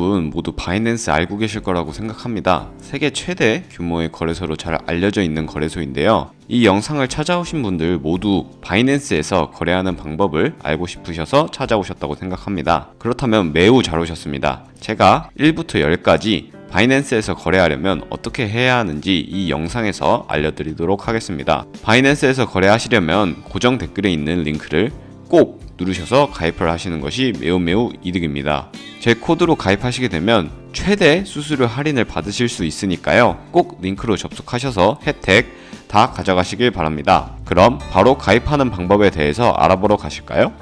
대부분 모두 바이낸스 알고 계실 거라고 생각합니다. 세계 최대 규모의 거래소로 잘 알려져 있는 거래소인데요. 이 영상을 찾아오신 분들 모두 바이낸스에서 거래하는 방법을 알고 싶으셔서 찾아오셨다고 생각합니다. 그렇다면 매우 잘 오셨습니다. 제가 1부터 10까지 바이낸스에서 거래하려면 어떻게 해야 하는지 이 영상에서 알려드리도록 하겠습니다. 바이낸스에서 거래하시려면 고정 댓글에 있는 링크를 꼭 누르셔서 가입을 하시는 것이 매우 이득입니다. 제 코드로 가입하시게 되면 최대 수수료 할인을 받으실 수 있으니까요. 꼭 링크로 접속하셔서 혜택 다 가져가시길 바랍니다. 그럼 바로 가입하는 방법에 대해서 알아보러 가실까요?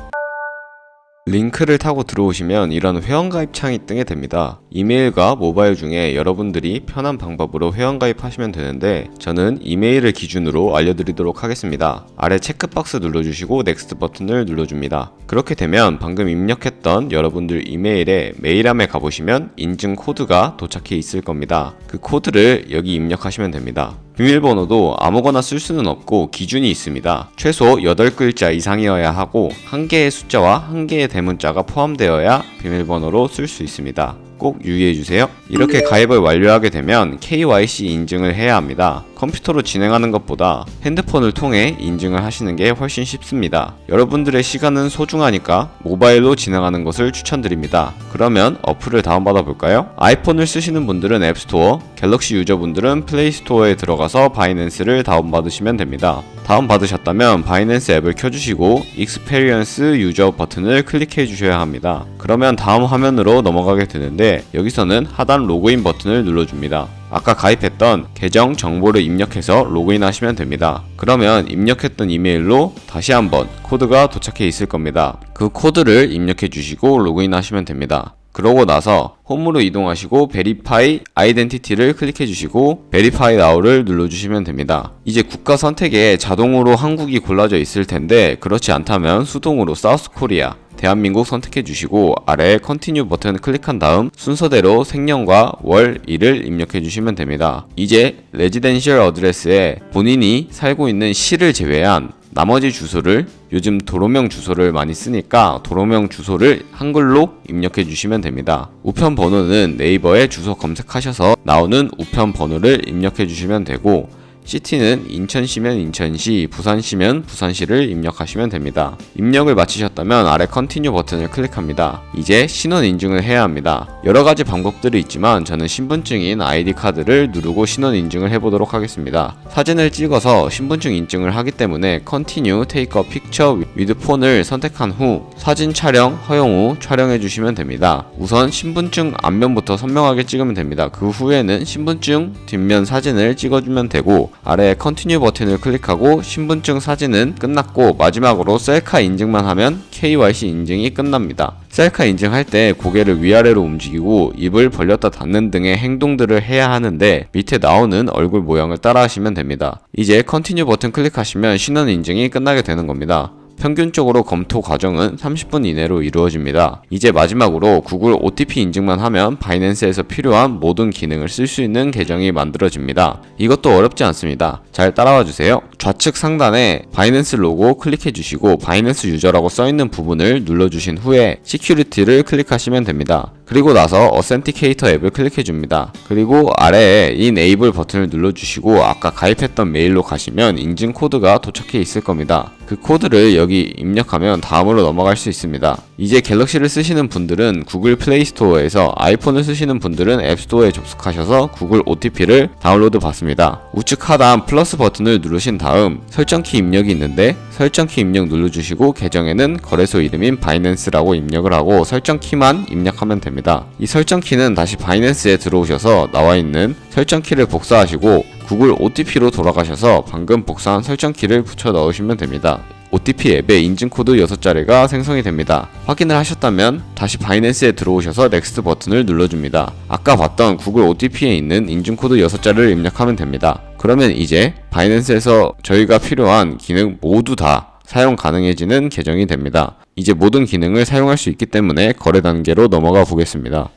링크를 타고 들어오시면 이런 회원가입 창이 뜨게 됩니다. 이메일과 모바일 중에 여러분들이 편한 방법으로 회원가입하시면 되는데 저는 이메일을 기준으로 알려드리도록 하겠습니다. 아래 체크박스 눌러주시고 넥스트 버튼을 눌러줍니다. 그렇게 되면 방금 입력했던 여러분들 이메일에 메일함에 가보시면 인증 코드가 도착해 있을 겁니다. 그 코드를 여기 입력하시면 됩니다. 비밀번호도 아무거나 쓸 수는 없고 기준이 있습니다. 최소 8글자 이상이어야 하고 1개의 숫자와 1개의 대문자가 포함되어야 비밀번호로 쓸 수 있습니다. 꼭 유의해주세요. 이렇게 가입을 완료하게 되면 KYC 인증을 해야 합니다. 컴퓨터로 진행하는 것보다 핸드폰을 통해 인증을 하시는 게 훨씬 쉽습니다. 여러분들의 시간은 소중하니까 모바일로 진행하는 것을 추천드립니다. 그러면 어플을 다운받아 볼까요? 아이폰을 쓰시는 분들은 앱스토어, 갤럭시 유저분들은 플레이스토어에 들어가서 바이낸스를 다운받으시면 됩니다. 다운받으셨다면 바이낸스 앱을 켜주시고 익스페리언스 유저 버튼을 클릭해 주셔야 합니다. 그러면 다음 화면으로 넘어가게 되는데 여기서는 하단 로그인 버튼을 눌러줍니다. 아까 가입했던 계정 정보를 입력해서 로그인 하시면 됩니다. 그러면 입력했던 이메일로 다시 한번 코드가 도착해 있을 겁니다. 그 코드를 입력해 주시고 로그인 하시면 됩니다. 그러고 나서 홈으로 이동하시고 베리파이 아이덴티티를 클릭해 주시고 베리파이 나우를 눌러주시면 됩니다. 이제 국가 선택에 자동으로 한국이 골라져 있을 텐데 그렇지 않다면 수동으로 사우스 코리아 대한민국 선택해 주시고 아래 컨티뉴 버튼 클릭한 다음 순서대로 생년과 월, 일을 입력해 주시면 됩니다. 이제 레지덴셜 어드레스에 본인이 살고 있는 시를 제외한 나머지 주소를 요즘 도로명 주소를 많이 쓰니까 도로명 주소를 한글로 입력해 주시면 됩니다. 우편 번호는 네이버에 주소 검색하셔서 나오는 우편 번호를 입력해 주시면 되고 시티는 인천시면 인천시, 부산시면 부산시를 입력하시면 됩니다. 입력을 마치셨다면 아래 컨티뉴 버튼을 클릭합니다. 이제 신원 인증을 해야 합니다. 여러가지 방법들이 있지만 저는 신분증인 아이디 카드를 누르고 신원 인증을 해보도록 하겠습니다. 사진을 찍어서 신분증 인증을 하기 때문에 컨티뉴 테이크 어 픽처 위드 폰을 선택한 후 사진 촬영 허용 후 촬영해 주시면 됩니다. 우선 신분증 앞면부터 선명하게 찍으면 됩니다. 그 후에는 신분증 뒷면 사진을 찍어주면 되고 아래 컨티뉴 버튼을 클릭하고 신분증 사진은 끝났고 마지막으로 셀카 인증만 하면 KYC 인증이 끝납니다. 셀카 인증할 때 고개를 위아래로 움직이고 입을 벌렸다 닫는 등의 행동들을 해야 하는데 밑에 나오는 얼굴 모양을 따라 하시면 됩니다. 이제 컨티뉴 버튼 클릭하시면 신원 인증이 끝나게 되는 겁니다. 평균적으로 검토 과정은 30분 이내로 이루어집니다. 이제 마지막으로 구글 OTP 인증만 하면 바이낸스에서 필요한 모든 기능을 쓸 수 있는 계정이 만들어집니다. 이것도 어렵지 않습니다. 잘 따라와 주세요. 좌측 상단에 바이낸스 로고 클릭해 주시고 바이낸스 유저라고 써있는 부분을 눌러주신 후에 시큐리티를 클릭하시면 됩니다. 그리고 나서 어센티케이터 앱을 클릭해 줍니다. 그리고 아래에 인에이블 버튼을 눌러주시고 아까 가입했던 메일로 가시면 인증 코드가 도착해 있을 겁니다. 그 코드를 여기 입력하면 다음으로 넘어갈 수 있습니다. 이제 갤럭시를 쓰시는 분들은 구글 플레이 스토어에서 아이폰을 쓰시는 분들은 앱스토어에 접속하셔서 구글 OTP를 다운로드 받습니다. 우측 하단 플러스 버튼을 누르신 다음 설정키 입력이 있는데 설정키 입력 눌러주시고 계정에는 거래소 이름인 바이낸스라고 입력을 하고 설정키만 입력하면 됩니다. 이 설정키는 다시 바이낸스에 들어오셔서 나와있는 설정키를 복사하시고 구글 OTP로 돌아가셔서 방금 복사한 설정키를 붙여 넣으시면 됩니다. OTP 앱에 인증코드 6자리가 생성이 됩니다. 확인을 하셨다면 다시 바이낸스에 들어오셔서 넥스트 버튼을 눌러줍니다. 아까 봤던 구글 OTP에 있는 인증코드 6자리를 입력하면 됩니다. 그러면 이제 바이낸스에서 저희가 필요한 기능 모두 다 사용 가능해지는 계정이 됩니다. 이제 모든 기능을 사용할 수 있기 때문에 거래 단계로 넘어가 보겠습니다.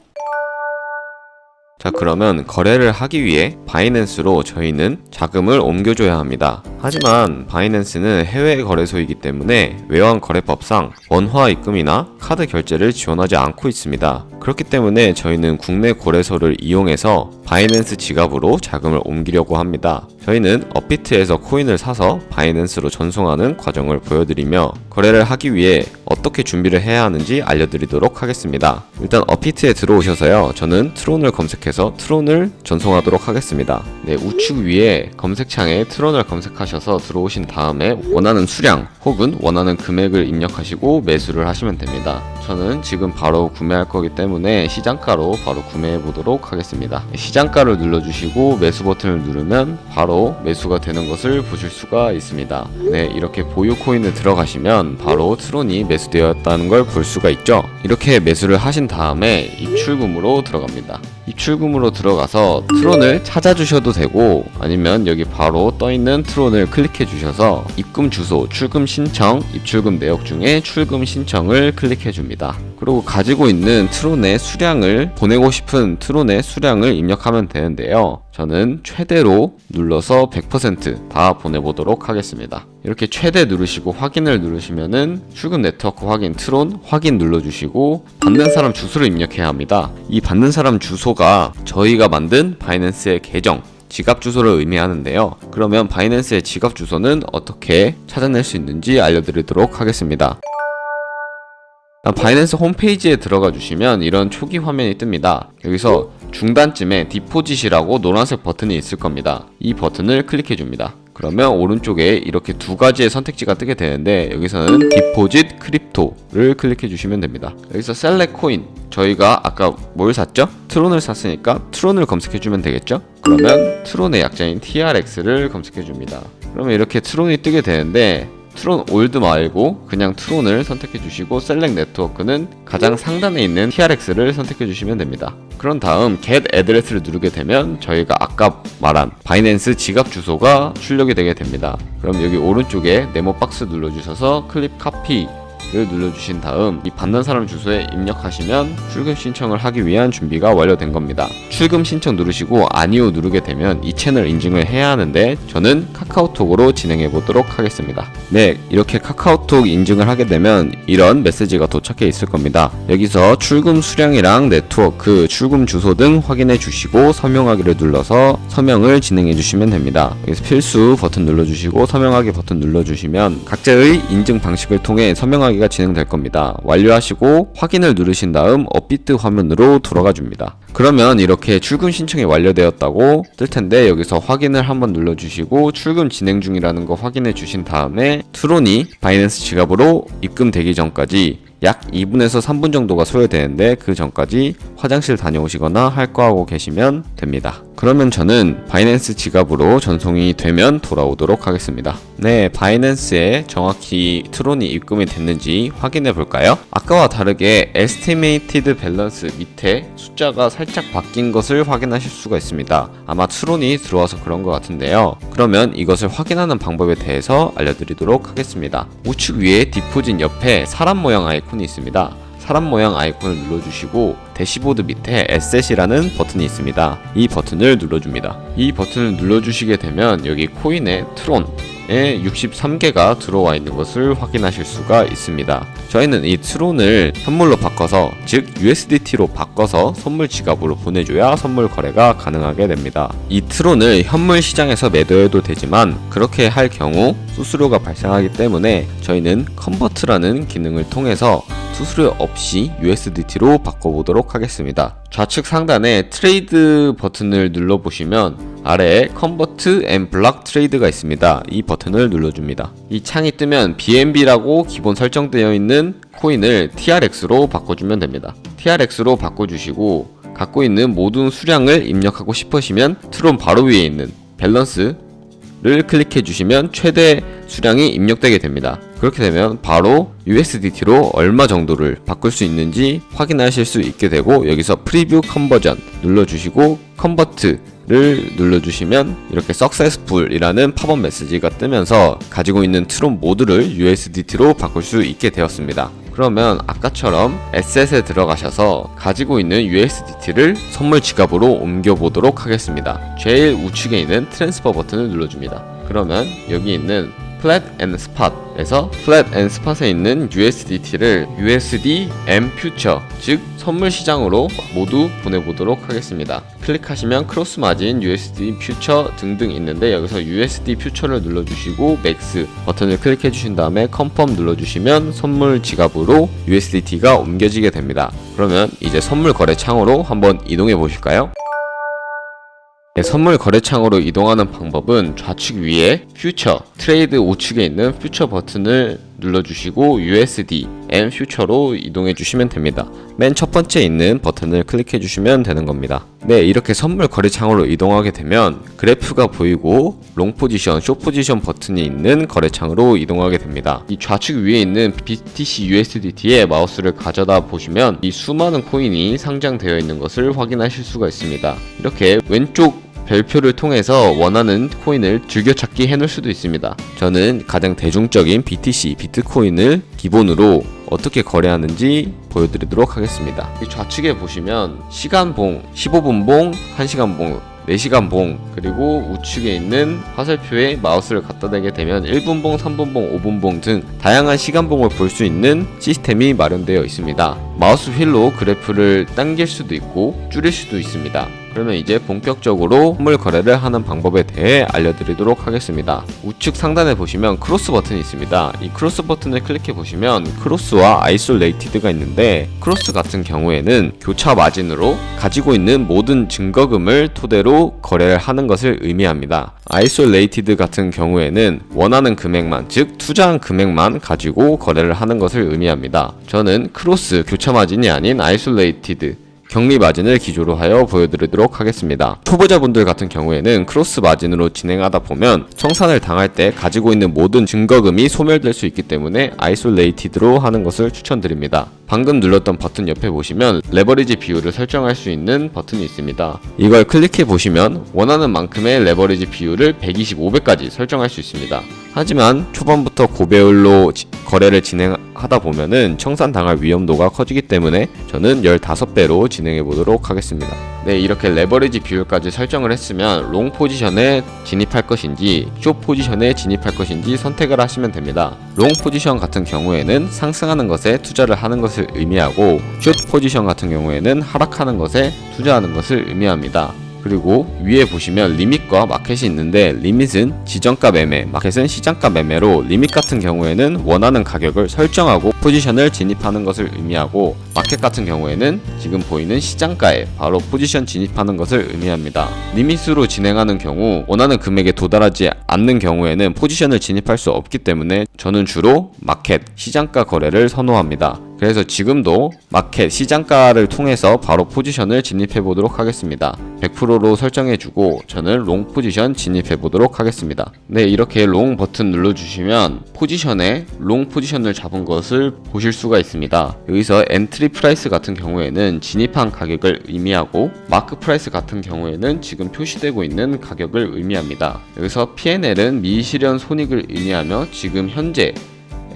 자, 그러면 거래를 하기 위해 바이낸스로 저희는 자금을 옮겨줘야 합니다. 하지만 바이낸스는 해외 거래소이기 때문에 외환 거래법상 원화 입금이나 카드 결제를 지원하지 않고 있습니다. 그렇기 때문에 저희는 국내 거래소를 이용해서 바이낸스 지갑으로 자금을 옮기려고 합니다. 저희는 업비트에서 코인을 사서 바이낸스로 전송하는 과정을 보여드리며 거래를 하기 위해 어떻게 준비를 해야 하는지 알려드리도록 하겠습니다. 일단 업비트에 들어오셔서요, 저는 트론을 검색해서 트론을 전송하도록 하겠습니다. 네, 우측 위에 검색창에 트론을 검색하셔서 들어오신 다음에 원하는 수량 혹은 원하는 금액을 입력하시고 매수를 하시면 됩니다. 저는 지금 바로 구매할 거기 때문에 시장가로 바로 구매해 보도록 하겠습니다. 시장가를 눌러주시고 매수 버튼을 누르면 바로 매수가 되는 것을 보실 수가 있습니다. 네, 이렇게 보유 코인을 들어가시면 바로 트론이 매수되었다는 걸 볼 수가 있죠. 이렇게 매수를 하신 다음에 입출금으로 들어갑니다. 입출금으로 들어가서 트론을 찾아주셔도 되고 아니면 여기 바로 떠있는 트론을 클릭해 주셔서 입금 주소, 출금 신청, 입출금 내역 중에 출금 신청을 클릭해 줍니다. 그리고 가지고 있는 트론의 수량을, 보내고 싶은 트론의 수량을 입력하면 되는데요, 저는 최대로 눌러서 100% 보내보도록 하겠습니다. 이렇게 최대 누르시고 확인을 누르시면은 출금 네트워크 확인, 트론 확인 눌러주시고 받는 사람 주소를 입력해야 합니다. 이 받는 사람 주소가 저희가 만든 바이낸스의 계정, 지갑 주소를 의미하는데요. 그러면 바이낸스의 지갑 주소는 어떻게 찾아낼 수 있는지 알려드리도록 하겠습니다. 바이낸스 홈페이지에 들어가 주시면 이런 초기 화면이 뜹니다. 여기서 중단쯤에 디포짓이라고 노란색 버튼이 있을 겁니다. 이 버튼을 클릭해 줍니다. 그러면 오른쪽에 이렇게 두 가지의 선택지가 뜨게 되는데 여기서는 디포짓 크립토를 클릭해 주시면 됩니다. 여기서 셀렉 코인, 저희가 아까 뭘 샀죠? 트론을 샀으니까 트론을 검색해 주면 되겠죠? 그러면 트론의 약자인 TRX를 검색해 줍니다. 그러면 이렇게 트론이 뜨게 되는데 트론 올드 말고 그냥 트론을 선택해 주시고 셀렉 네트워크는 가장 상단에 있는 TRX를 선택해 주시면 됩니다. 그런 다음 get address를 누르게 되면 저희가 아까 말한 바이낸스 지갑 주소가 출력이 되게 됩니다. 그럼 여기 오른쪽에 네모 박스 눌러주셔서 클립 카피 를 눌러주신 다음 이 받는 사람 주소에 입력하시면 출금 신청을 하기 위한 준비가 완료된 겁니다. 출금 신청 누르시고 아니요 누르게 되면 이 채널 인증을 해야 하는데 저는 카카오톡으로 진행해 보도록 하겠습니다. 네, 이렇게 카카오톡 인증을 하게 되면 이런 메시지가 도착해 있을 겁니다. 여기서 출금 수량이랑 네트워크, 출금 주소 등 확인해 주시고 서명하기를 눌러서 서명을 진행해 주시면 됩니다. 여기서 필수 버튼 눌러주시고 서명하기 버튼 눌러주시면 각자의 인증 방식을 통해 서명하기가 진행될 겁니다. 완료하시고 확인을 누르신 다음 업비트 화면으로 돌아가 줍니다. 그러면 이렇게 출금 신청이 완료되었다고 뜰 텐데 여기서 확인을 한번 눌러주시고 출금 진행 중이라는 거 확인해 주신 다음에 트론이 바이낸스 지갑으로 입금되기 전까지 약 2분에서 3분 정도가 소요되는데 그 전까지 화장실 다녀오시거나 할 거 하고 계시면 됩니다. 그러면 저는 바이낸스 지갑으로 전송이 되면 돌아오도록 하겠습니다. 네, 바이낸스에 정확히 트론이 입금이 됐는지 확인해 볼까요? 아까와 다르게 Estimated Balance 밑에 숫자가 살짝 바뀐 것을 확인하실 수가 있습니다. 아마 트론이 들어와서 그런 것 같은데요. 그러면 이것을 확인하는 방법에 대해서 알려드리도록 하겠습니다. 우측 위에 디포진 옆에 사람 모양 아이콘이 있습니다. 사람 모양 아이콘을 눌러주시고 대시보드 밑에 에셋이라는 버튼이 있습니다. 이 버튼을 눌러줍니다. 이 버튼을 눌러주시게 되면 여기 코인의 트론에 63개가 들어와 있는 것을 확인하실 수가 있습니다. 저희는 이 트론을 선물로 바꿔서, 즉 USDT로 바꿔서 선물 지갑으로 보내줘야 선물 거래가 가능하게 됩니다. 이 트론을 현물 시장에서 매도해도 되지만 그렇게 할 경우 수수료가 발생하기 때문에 저희는 컨버트라는 기능을 통해서 수수료 없이 USDT로 바꿔보도록 하겠습니다. 좌측 상단에 트레이드 버튼을 눌러보시면 아래에 컨버트 앤 블락 트레이드가 있습니다. 이 버튼을 눌러줍니다. 이 창이 뜨면 BNB라고 기본 설정되어 있는 코인을 TRX로 바꿔주면 됩니다. TRX로 바꿔주시고 갖고 있는 모든 수량을 입력하고 싶으시면 트론 바로 위에 있는 밸런스 를 클릭해 주시면 최대 수량이 입력되게 됩니다. 그렇게 되면 바로 USDT로 얼마 정도를 바꿀 수 있는지 확인하실 수 있게 되고 여기서 프리뷰 컨버전 눌러주시고 컨버트를 눌러주시면 이렇게 successful이라는 팝업 메시지가 뜨면서 가지고 있는 트론 모두를 USDT로 바꿀 수 있게 되었습니다. 그러면 아까처럼 에셋에 들어가셔서 가지고 있는 USDT를 선물 지갑으로 옮겨보도록 하겠습니다. 제일 우측에 있는 트랜스퍼 버튼을 눌러줍니다. 그러면 여기 있는 Flat and Spot에서 Flat and Spot에 있는 USDT를 USD M Future, 즉 선물 시장으로 모두 보내보도록 하겠습니다. 클릭하시면 크로스 마진, USD Future 등등 있는데 여기서 USD Future를 눌러주시고 Max 버튼을 클릭해 주신 다음에 Confirm 눌러주시면 선물 지갑으로 USDT가 옮겨지게 됩니다. 그러면 이제 선물 거래 창으로 한번 이동해 보실까요? 선물 거래창으로 이동하는 방법은 좌측 위에 퓨처, 트레이드 우측에 있는 퓨처 버튼을 눌러주시고 USD, M 퓨처로 이동해 주시면 됩니다. 맨 첫 번째 있는 버튼을 클릭해 주시면 되는 겁니다. 네, 이렇게 선물 거래창으로 이동하게 되면 그래프가 보이고 롱 포지션, 숏 포지션 버튼이 있는 거래창으로 이동하게 됩니다. 이 좌측 위에 있는 BTC USDT에 마우스를 가져다 보시면 이 수많은 코인이 상장되어 있는 것을 확인하실 수가 있습니다. 이렇게 왼쪽 별표를 통해서 원하는 코인을 즐겨찾기 해놓을 수도 있습니다. 저는 가장 대중적인 BTC, 비트코인을 기본으로 어떻게 거래하는지 보여드리도록 하겠습니다. 이 좌측에 보시면 시간봉, 15분봉, 1시간봉, 4시간 봉, 그리고 우측에 있는 화살표에 마우스를 갖다 대게 되면 1분봉, 3분봉, 5분봉 등 다양한 시간봉을 볼 수 있는 시스템이 마련되어 있습니다. 마우스 휠로 그래프를 당길 수도 있고 줄일 수도 있습니다. 그러면 이제 본격적으로 선물 거래를 하는 방법에 대해 알려드리도록 하겠습니다. 우측 상단에 보시면 크로스 버튼이 있습니다. 이 크로스 버튼을 클릭해 보시면 크로스와 아이솔레이티드가 있는데, 크로스 같은 경우에는 교차 마진으로 가지고 있는 모든 증거금을 토대로 거래를 하는 것을 의미합니다. 아이솔레이티드 같은 경우에는 원하는 금액만, 즉 투자한 금액만 가지고 거래를 하는 것을 의미합니다. 저는 크로스 교차 마진이 아닌 아이솔레이티드 격리 마진을 기조로 하여 보여드리도록 하겠습니다. 초보자분들 같은 경우에는 크로스 마진으로 진행하다 보면 청산을 당할 때 가지고 있는 모든 증거금이 소멸될 수 있기 때문에 아이솔레이티드로 하는 것을 추천드립니다. 방금 눌렀던 버튼 옆에 보시면 레버리지 비율을 설정할 수 있는 버튼이 있습니다. 이걸 클릭해 보시면 원하는 만큼의 레버리지 비율을 125배까지 설정할 수 있습니다. 하지만 초반부터 고배율로 거래를 진행하다 보면은 청산당할 위험도가 커지기 때문에 저는 15배로 진행해 보도록 하겠습니다. 네, 이렇게 레버리지 비율까지 설정을 했으면 롱 포지션에 진입할 것인지 숏 포지션에 진입할 것인지 선택을 하시면 됩니다. 롱 포지션 같은 경우에는 상승하는 것에 투자를 하는 것을 의미하고, 숏 포지션 같은 경우에는 하락하는 것에 투자하는 것을 의미합니다. 그리고 위에 보시면 리밋과 마켓이 있는데, 리밋은 지정가 매매, 마켓은 시장가 매매로, 리밋 같은 경우에는 원하는 가격을 설정하고 포지션을 진입하는 것을 의미하고, 마켓 같은 경우에는 지금 보이는 시장가에 바로 포지션 진입하는 것을 의미합니다. 리밋으로 진행하는 경우 원하는 금액에 도달하지 않는 경우에는 포지션을 진입할 수 없기 때문에 저는 주로 마켓, 시장가 거래를 선호합니다. 그래서 지금도 마켓, 시장가를 통해서 바로 포지션을 진입해 보도록 하겠습니다. 100%로 설정해주고 저는 롱 포지션 진입해 보도록 하겠습니다. 네, 이렇게 롱 버튼 눌러주시면 포지션에 롱 포지션을 잡은 것을 보실 수가 있습니다. 여기서 엔트리 프라이스 같은 경우에는 진입한 가격을 의미하고, 마크 프라이스 같은 경우에는 지금 표시되고 있는 가격을 의미합니다. 여기서 P&L은 미실현 손익을 의미하며 지금 현재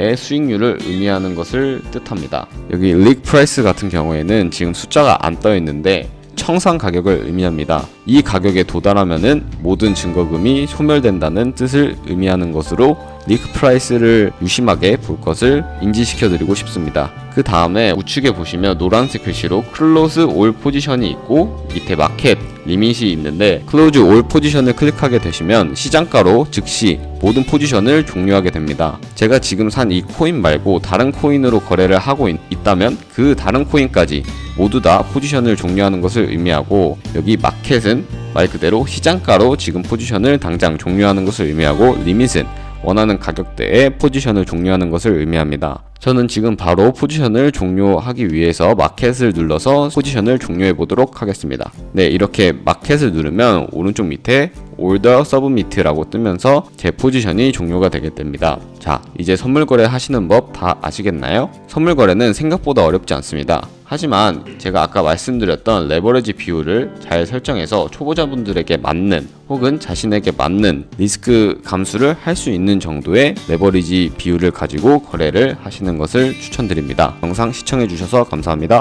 의 수익률을 의미하는 것을 뜻합니다. 여기 릭 프라이스 같은 경우에는 지금 숫자가 안 떠 있는데 청산 가격을 의미합니다. 이 가격에 도달하면은 모든 증거금이 소멸된다는 뜻을 의미하는 것으로 리크 프라이스를 유심하게 볼 것을 인지시켜 드리고 싶습니다. 그 다음에 우측에 보시면 노란색 글씨로 클로즈 올 포지션이 있고 밑에 마켓, 리밋이 있는데, 클로즈 올 포지션을 클릭하게 되시면 시장가로 즉시 모든 포지션을 종료하게 됩니다. 제가 지금 산 이 코인 말고 다른 코인으로 거래를 하고 있다면 그 다른 코인까지 모두 다 포지션을 종료하는 것을 의미하고, 여기 마켓은 말 그대로 시장가로 지금 포지션을 당장 종료하는 것을 의미하고, 리밋은 원하는 가격대에 포지션을 종료하는 것을 의미합니다. 저는 지금 바로 포지션을 종료하기 위해서 마켓을 눌러서 포지션을 종료해 보도록 하겠습니다. 네, 이렇게 마켓을 누르면 오른쪽 밑에 올더 서브미트라고 뜨면서 제 포지션이 종료가 되게 됩니다. 자, 이제 선물 거래 하시는 법 다 아시겠나요? 선물 거래는 생각보다 어렵지 않습니다. 하지만 제가 아까 말씀드렸던 레버리지 비율을 잘 설정해서 초보자분들에게 맞는 혹은 자신에게 맞는 리스크 감수를 할 수 있는 정도의 레버리지 비율을 가지고 거래를 하시는 것을 추천드립니다. 영상 시청해주셔서 감사합니다.